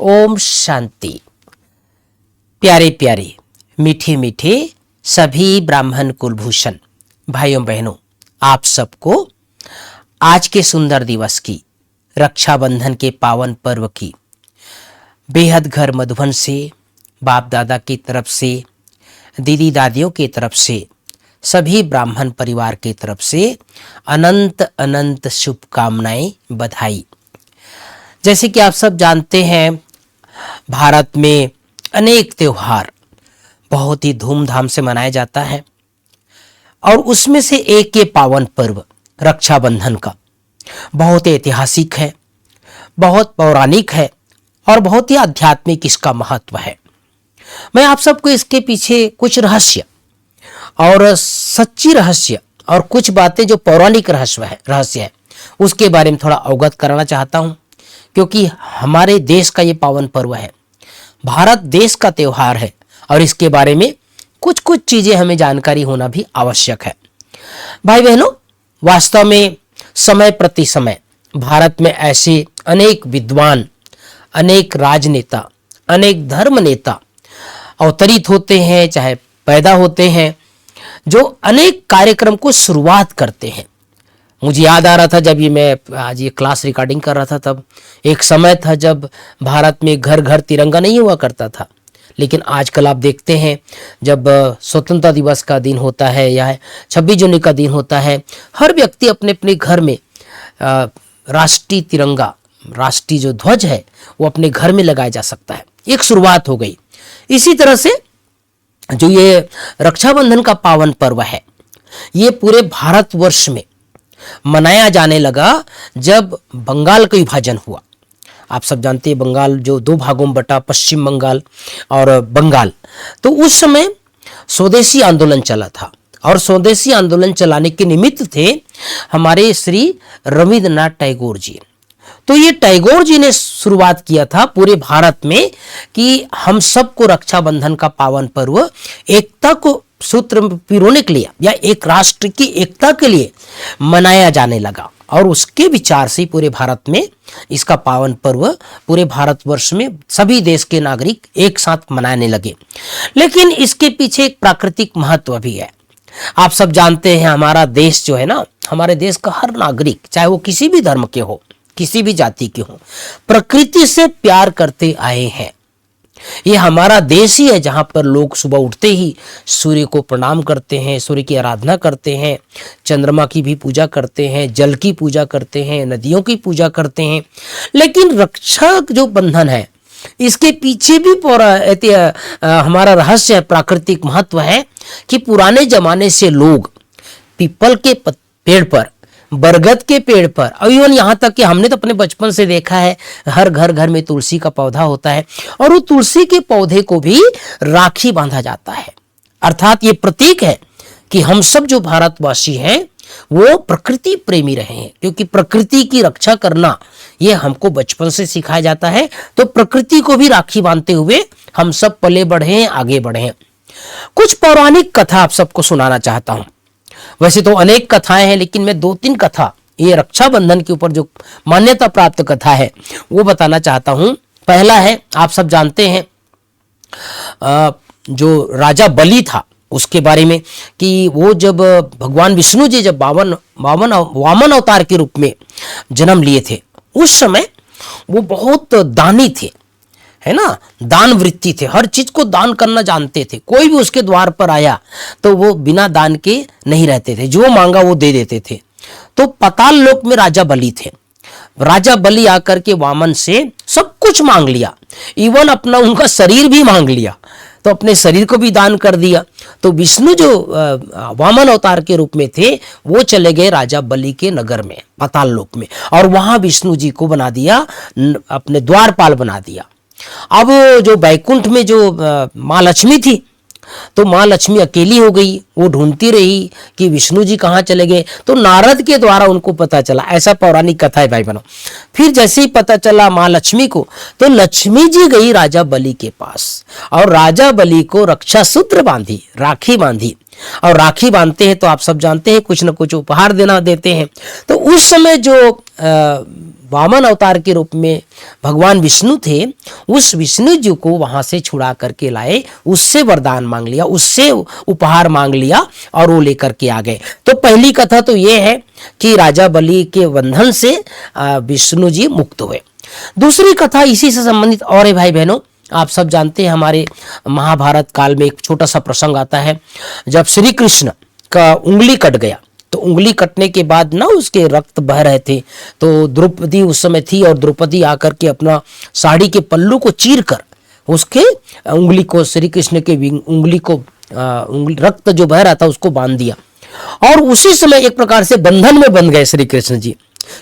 ओम शांति। प्यारे प्यारे मीठे मीठे सभी ब्राह्मण कुलभूषण भाइयों बहनों, आप सबको आज के सुंदर दिवस की, रक्षाबंधन के पावन पर्व की बेहद घर मधुबन से, बाप दादा की तरफ से, दीदी दादियों की तरफ से, सभी ब्राह्मण परिवार की तरफ से अनंत अनंत शुभकामनाएं, बधाई। जैसे कि आप सब जानते हैं, भारत में अनेक त्योहार बहुत ही धूमधाम से मनाया जाता है और उसमें से एक ये पावन पर्व रक्षाबंधन का बहुत ही ऐतिहासिक है, बहुत पौराणिक है और बहुत ही आध्यात्मिक इसका महत्व है। मैं आप सबको इसके पीछे कुछ रहस्य और सच्ची रहस्य और कुछ बातें जो पौराणिक रहस्य है उसके बारे में थोड़ा अवगत कराना चाहता हूं, क्योंकि हमारे देश का ये पावन पर्व है, भारत देश का त्योहार है और इसके बारे में कुछ कुछ चीजें हमें जानकारी होना भी आवश्यक है। भाई बहनों, वास्तव में समय प्रति समय भारत में ऐसे अनेक विद्वान, अनेक राजनेता, अनेक धर्म नेता अवतरित होते हैं, चाहे पैदा होते हैं, जो अनेक कार्यक्रम को शुरुआत करते हैं। मुझे याद आ रहा था जब मैं आज ये क्लास रिकॉर्डिंग कर रहा था, तब एक समय था जब भारत में घर घर तिरंगा नहीं हुआ करता था, लेकिन आजकल आप देखते हैं जब स्वतंत्रता दिवस का दिन होता है या 26 जनवरी का दिन होता है, हर व्यक्ति अपने अपने घर में राष्ट्रीय तिरंगा, राष्ट्रीय जो ध्वज है वो अपने घर में लगाया जा सकता है। एक शुरुआत हो गई। इसी तरह से जो ये रक्षाबंधन का पावन पर्व है, ये पूरे भारतवर्ष में मनाया जाने लगा जब बंगाल का विभाजन हुआ। आप सब जानते हैं बंगाल जो दो भागों में बटा, पश्चिम बंगाल और बंगाल। तो उस समय स्वदेशी आंदोलन चला था और स्वदेशी आंदोलन चलाने के निमित्त थे हमारे श्री रविंद्रनाथ टैगोर जी। तो ये टैगोर जी ने शुरुआत किया था पूरे भारत में कि हम सबको रक्षाबंधन का पावन पर्व एकता को सूत्र पिरोने के लिए या एक राष्ट्र की एकता के लिए मनाया जाने लगा और उसके विचार से पूरे भारत में इसका पावन पर्व पूरे भारतवर्ष में सभी देश के नागरिक एक साथ मनाने लगे। लेकिन इसके पीछे एक प्राकृतिक महत्व भी है। आप सब जानते हैं, हमारा देश जो है ना, हमारे देश का हर नागरिक, चाहे वो किसी भी धर्म के हो, किसी भी जाति के हो, प्रकृति से प्यार करते आए हैं। ये हमारा देश ही है जहां पर लोग सुबह उठते ही सूर्य को प्रणाम करते हैं, सूर्य की आराधना करते हैं, चंद्रमा की भी पूजा करते हैं, जल की पूजा करते हैं, नदियों की पूजा करते हैं। लेकिन रक्षा जो बंधन है, इसके पीछे भी हमारा रहस्य है, प्राकृतिक महत्व है कि पुराने जमाने से लोग पीपल के पेड़ पर, बरगद के पेड़ पर, और इवन यहाँ तक कि हमने तो अपने बचपन से देखा है हर घर में तुलसी का पौधा होता है और वो तुलसी के पौधे को भी राखी बांधा जाता है। अर्थात ये प्रतीक है कि हम सब जो भारतवासी हैं वो प्रकृति प्रेमी रहे हैं, क्योंकि प्रकृति की रक्षा करना ये हमको बचपन से सिखाया जाता है। तो प्रकृति को भी राखी बांधते हुए हम सब पले बढ़े हैं, आगे बढ़े हैं। कुछ पौराणिक कथा आप सबको सुनाना चाहता हूं। वैसे तो अनेक कथाएं हैं, लेकिन मैं 2-3 कथा ये रक्षाबंधन के ऊपर जो मान्यता प्राप्त कथा है वो बताना चाहता हूं। पहला है, आप सब जानते हैं जो राजा बलि था उसके बारे में कि वो जब भगवान विष्णु जी जब वामन अवतार के रूप में जन्म लिए थे, उस समय वो बहुत दानी थे, है ना, दान वृत्ति थे, हर चीज को दान करना जानते थे। कोई भी उसके द्वार पर आया तो वो बिना दान के नहीं रहते थे, जो मांगा वो दे देते थे। तो पाताल लोक में राजा बलि थे। राजा बलि आकर के वामन से सब कुछ मांग लिया, इवन अपना उनका शरीर भी मांग लिया, तो अपने शरीर को भी दान कर दिया। तो विष्णु जो वामन अवतार के रूप में थे वो चले गए राजा बलि के नगर में, पाताल लोक में, और वहां विष्णु जी को बना दिया, अपने द्वारपाल बना दिया। अब जो बैकुंठ में जो माँ लक्ष्मी थी, तो माँ लक्ष्मी अकेली हो गई, वो ढूंढती रही कि विष्णु जी कहाँ चले गए। तो नारद के द्वारा उनको पता चला, ऐसा पौराणिक कथा है भाई बहनों। फिर जैसे ही पता चला माँ लक्ष्मी को, तो लक्ष्मी जी गई राजा बलि के पास और राजा बलि को रक्षा सूत्र बांधी, राखी बांधी। और राखी बांधते हैं तो आप सब जानते हैं कुछ न कुछ उपहार देते हैं। तो उस समय जो वामन अवतार के रूप में भगवान विष्णु थे, उस विष्णु जी को वहां से छुड़ा करके लाए, उससे वरदान मांग लिया, उससे उपहार मांग लिया और वो लेकर के आ गए। तो पहली कथा तो ये है कि राजा बलि के बंधन से विष्णु जी मुक्त हुए। दूसरी कथा इसी से संबंधित और है भाई बहनों। आप सब जानते हैं हमारे महाभारत काल में एक छोटा सा प्रसंग आता है, जब श्री कृष्ण का उंगली कट गया, तो उंगली कटने के बाद ना उसके रक्त बह रहे थे, तो द्रौपदी उस समय थी और द्रौपदी आकर के अपना साड़ी के पल्लू को चीर कर उसके उंगली को, श्री कृष्ण के उंगली को, रक्त जो बह रहा था उसको बांध दिया। और उसी समय एक प्रकार से बंधन में बंध गए श्री कृष्ण जी,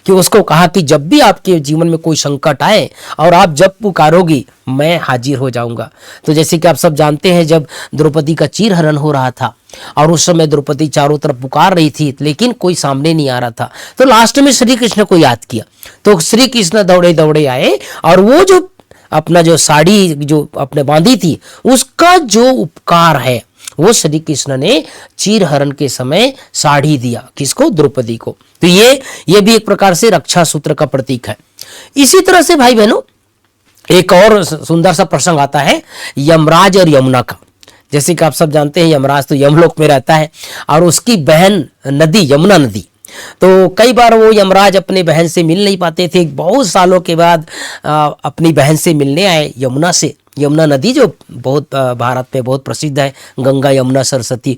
कि उसको कहा कि जब भी आपके जीवन में कोई संकट आए और आप जब पुकारोगी मैं हाजिर हो जाऊंगा। तो जैसे कि आप सब जानते हैं, जब द्रौपदी का चीरहरण हो रहा था और उस समय द्रौपदी चारों तरफ पुकार रही थी लेकिन कोई सामने नहीं आ रहा था, तो लास्ट में श्री कृष्ण को याद किया, तो श्री कृष्ण दौड़े दौड़े आए और वो जो अपना जो साड़ी जो अपने बांधी थी उसका जो उपकार है वो श्री कृष्ण ने चीरहरण के समय साड़ी दिया, किसको? द्रौपदी को। तो ये भी एक प्रकार से रक्षा सूत्र का प्रतीक है। इसी तरह से भाई बहनों एक और सुंदर सा प्रसंग आता है यमराज और यमुना का। जैसे कि आप सब जानते हैं यमराज तो यमलोक में रहता है और उसकी बहन नदी यमुना नदी, तो कई बार वो यमराज अपने बहन से मिल नहीं पाते थे। बहुत सालों के बाद अपनी बहन से मिलने आए यमुना से। यमुना नदी जो बहुत भारत में बहुत प्रसिद्ध है, गंगा यमुना सरस्वती।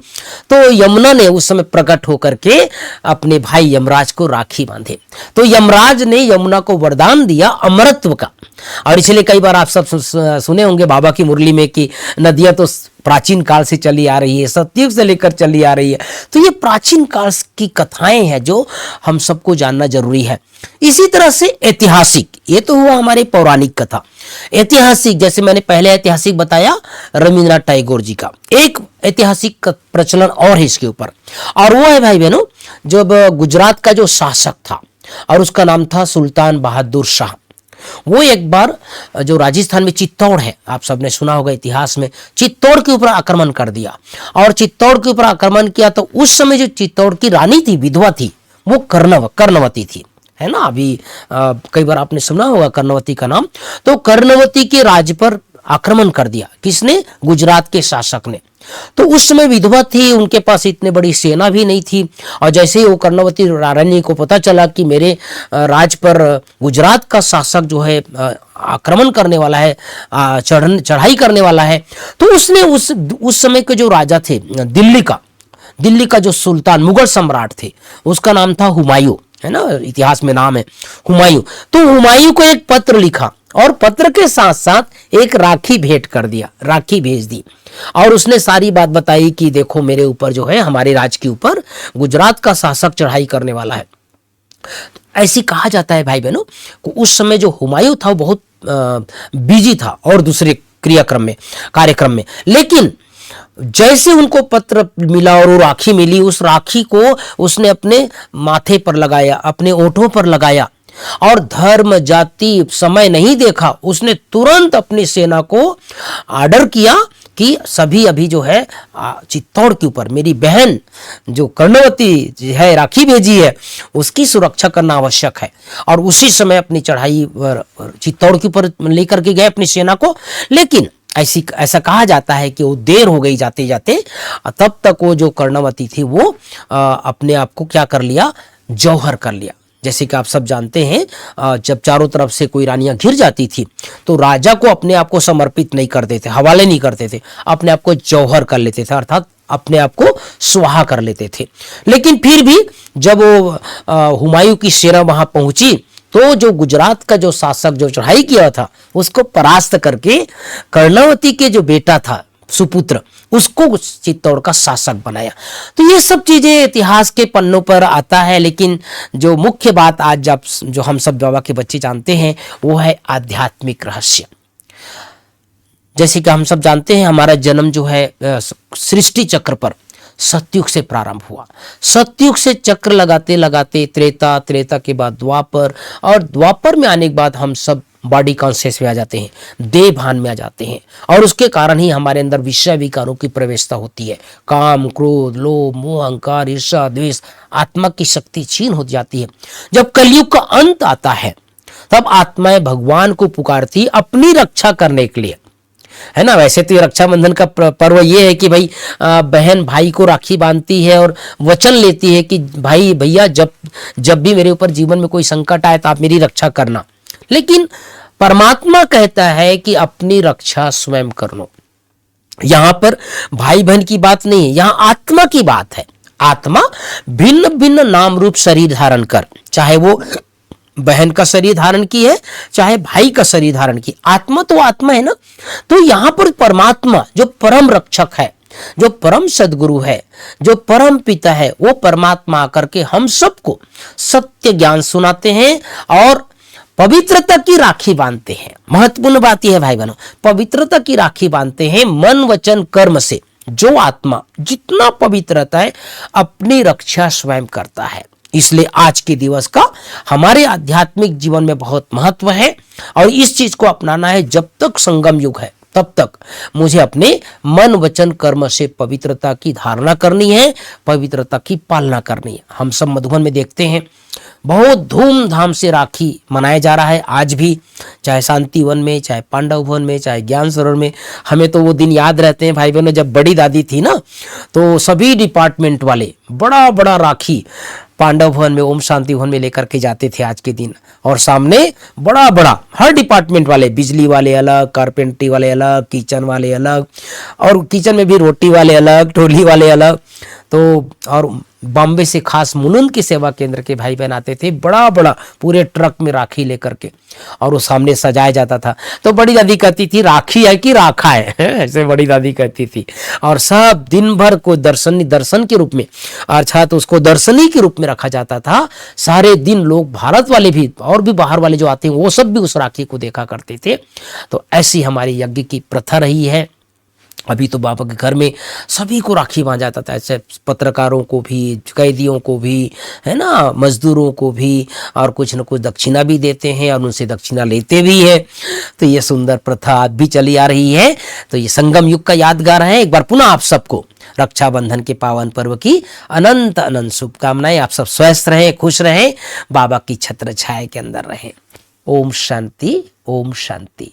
तो यमुना ने उस समय प्रकट होकर के अपने भाई यमराज को राखी बांधे। तो यमराज ने यमुना को वरदान दिया अमरत्व का। और इसलिए कई बार आप सब सुने होंगे बाबा की मुरली में कि नदियां तो प्राचीन काल से चली आ रही है, सतयुग से लेकर चली आ रही है। तो ये प्राचीन काल की कथाएं हैं जो हम सबको जानना जरूरी है। इसी तरह से ऐतिहासिक, ये तो हुआ हमारे पौराणिक कथा। ऐतिहासिक, जैसे मैंने पहले ऐतिहासिक बताया रविंद्रनाथ टैगोर जी का, एक ऐतिहासिक प्रचलन और है इसके ऊपर, और वो है भाई बहनों जब गुजरात का जो शासक था और उसका नाम था सुल्तान बहादुर शाह। वो एक बार जो राजस्थान में चित्तौड़ है, आप सबने सुना होगा इतिहास में, चित्तौड़ के ऊपर आक्रमण कर दिया। और चित्तौड़ के ऊपर आक्रमण किया तो उस समय जो चित्तौड़ की रानी थी, विधवा थी, वो कर्णवती थी, है ना। अभी कई बार आपने सुना होगा कर्णवती का नाम। तो कर्णवती के राज पर आक्रमण कर दिया, किसने? गुजरात के शासक ने। तो उस समय विधवा थी, उनके पास इतने बड़ी सेना भी नहीं थी। और जैसे ही वो कर्णवती रानी को पता चला कि मेरे राज पर गुजरात का शासक जो है आक्रमण करने वाला है, चढ़ाई करने वाला है, तो उसने उस समय के जो राजा थे दिल्ली का जो सुल्तान मुगल सम्राट थे, उसका नाम था हुमायूं, है ना, इतिहास में नाम है हुमायूं। तो हुमायूं को एक पत्र लिखा और पत्र के साथ साथ एक राखी भेंट कर दिया, राखी भेज दी। और उसने सारी बात बताई कि देखो मेरे ऊपर जो है, हमारे राज के ऊपर गुजरात का शासक चढ़ाई करने वाला है। ऐसी कहा जाता है भाई बहनों, उस समय जो हुमायूं था वो बहुत बिजी था और दूसरे कार्यक्रम में, लेकिन जैसे उनको पत्र मिला और वो राखी मिली, उस राखी को उसने अपने माथे पर लगाया, अपने ओठों पर लगाया और धर्म जाति समय नहीं देखा। उसने तुरंत अपनी सेना को आर्डर किया कि सभी अभी जो है चित्तौड़ के ऊपर मेरी बहन जो कर्णवती है राखी भेजी है, उसकी सुरक्षा करना आवश्यक है। और उसी समय अपनी चढ़ाई चित्तौड़ के ऊपर लेकर के गए अपनी सेना को। लेकिन ऐसा कहा जाता है कि वो देर हो गई जाते जाते, तब तक वो जो कर्णवती थी वो अपने आप को क्या कर लिया? जौहर कर लिया। जैसे कि आप सब जानते हैं, जब चारों तरफ से कोई रानियां घिर जाती थी तो राजा को अपने आप को समर्पित नहीं करते थे, हवाले नहीं करते थे, अपने आप को जौहर कर लेते थे, अर्थात अपने आप को स्वाहा कर लेते थे। लेकिन फिर भी जब वो हुमायूं की सेना वहां पहुंची तो जो गुजरात का जो शासक जो चढ़ाई किया था उसको परास्त करके कर्णवती के जो बेटा था सुपुत्र, उसको चित्तौड़ का शासक बनाया। तो ये सब चीजें इतिहास के पन्नों पर आता है। लेकिन जो मुख्य बात आज जो हम सब बाबा के बच्चे जानते हैं वो है आध्यात्मिक रहस्य। जैसे कि हम सब जानते हैं हमारा जन्म जो है सृष्टि चक्र पर सतयुग से प्रारंभ हुआ। सतयुग से चक्र लगाते लगाते त्रेता के बाद द्वापर, और द्वापर में आने के बाद हम सब बॉडी कॉन्शियस में आ जाते हैं, देह भान में आ जाते हैं, और उसके कारण ही हमारे अंदर विषय विकारों की प्रवेशता होती है। काम, क्रोध, लोभ, मोह, अहंकार, ईर्ष्या, द्वेष, आत्मा की शक्ति क्षीण हो जाती है। जब कलयुग का अंत आता है तब आत्माएं भगवान को पुकारती अपनी रक्षा करने के लिए, है ना। वैसे तो ये रक्षाबंधन का पर्व ये है कि भाई बहन भाई को राखी बांधती है और वचन लेती है कि भाई भैया जब भी मेरे ऊपर जीवन में कोई संकट आए तो आप मेरी रक्षा करना। लेकिन परमात्मा कहता है कि अपनी रक्षा स्वयं कर लो। यहां पर भाई बहन की बात नहीं है, यहां आत्मा की बात है। आत्मा भिन्न भिन्न नाम रूप शरीर धारण कर, चाहे वो बहन का शरीर धारण की है चाहे भाई का शरीर धारण की, आत्मा तो आत्मा है ना। तो यहां पर परमात्मा जो परम रक्षक है, जो परम सदगुरु है, जो परम पिता है, वो परमात्मा आकर के हम सबको सत्य ज्ञान सुनाते हैं और पवित्रता की राखी बांधते हैं। महत्वपूर्ण बात यह है भाई बहनों, पवित्रता की राखी बांधते हैं मन वचन कर्म से। जो आत्मा जितना पवित्र रहता है अपनी रक्षा स्वयं करता है। इसलिए आज के दिवस का हमारे आध्यात्मिक जीवन में बहुत महत्व है और इस चीज को अपनाना है। जब तक संगम युग है तब तक मुझे अपने मन वचन कर्म से पवित्रता की धारणा करनी है, पवित्रता की पालना करनी है। हम सब मधुबन में देखते हैं बहुत धूमधाम से राखी मनाया जा रहा है आज भी, चाहे शांति वन में, चाहे पांडव भवन में, चाहे ज्ञान सरोवर में। हमें तो वो दिन याद रहते हैं भाई बहनों, जब बड़ी दादी थी ना तो सभी डिपार्टमेंट वाले बड़ा बड़ा राखी पांडव भवन में, ओम शांति भवन में लेकर के जाते थे आज के दिन। और सामने बड़ा बड़ा हर डिपार्टमेंट वाले, बिजली वाले अलग, कारपेंट्री वाले अलग, किचन वाले अलग, और किचन में भी रोटी वाले अलग, टोली वाले अलग। तो और बॉम्बे से खास मुनुंद की सेवा केंद्र के भाई बहन आते थे बड़ा बड़ा पूरे ट्रक में राखी लेकर के, और वो सामने सजाया जाता था। तो बड़ी दादी कहती थी राखी है कि राखा है, ऐसे बड़ी दादी कहती थी। और सब दिन भर को दर्शन के रूप में, अर्थात उसको दर्शनी के रूप में रखा जाता था। सारे दिन लोग, भारत वाले भी और भी बाहर वाले जो आते हैं वो सब भी उस राखी को देखा करते थे। तो ऐसी हमारी यज्ञ की प्रथा रही है। अभी तो बाबा के घर में सभी को राखी बांधा जाता था, ऐसे पत्रकारों को भी, कैदियों को भी, है ना, मजदूरों को भी, और कुछ न कुछ दक्षिणा भी देते हैं और उनसे दक्षिणा लेते भी है। तो ये सुंदर प्रथा आज भी चली आ रही है। तो ये संगम युग का यादगार है। एक बार पुनः आप सबको रक्षाबंधन के पावन पर्व की अनंत अनंत शुभकामनाएं। आप सब स्वस्थ रहें, खुश रहें, बाबा की छत्र छाया के अंदर रहें। ओम शांति, ओम शांति।